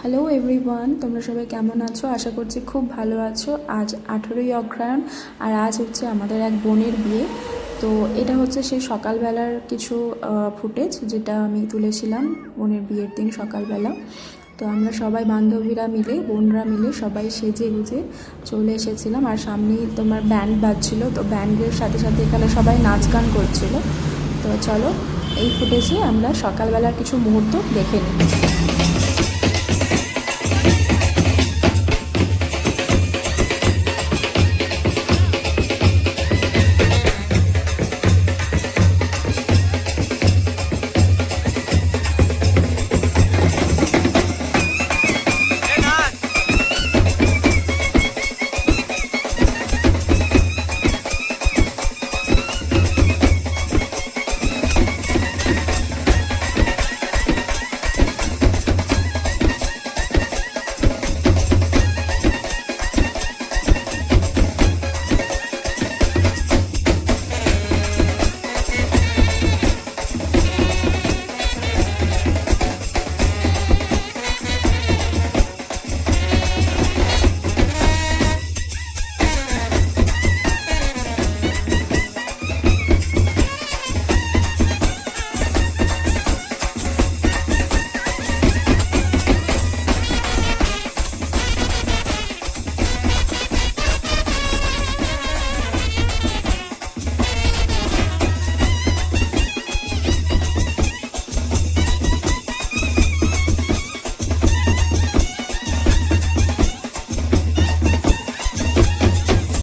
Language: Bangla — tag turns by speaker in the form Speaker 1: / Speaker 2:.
Speaker 1: হ্যালো এভরিওয়ান, তোমরা সবাই কেমন আছো? আশা করছি খুব ভালো আছো। আজ 18ই অগ্রহায়ণ, আর আজ হচ্ছে আমাদের এক বোনের বিয়ে। তো এটা হচ্ছে সেই সকালবেলার কিছু ফুটেজ যেটা আমি তুলেছিলাম বোনের বিয়ের দিন সকালবেলা। তো আমরা সবাই বান্ধবীরা মিলে, বোনরা মিলে সবাই সেজে গুজে চলে এসেছিলাম, আর সামনেই তোমার ব্যান্ড বাজছিল। তো ব্যান্ডের সাথে সাথে এখানে সবাই নাচ গান করছিল। তো চলো এই ফুটেজে আমরা সকালবেলার কিছু মুহূর্ত দেখে নিই।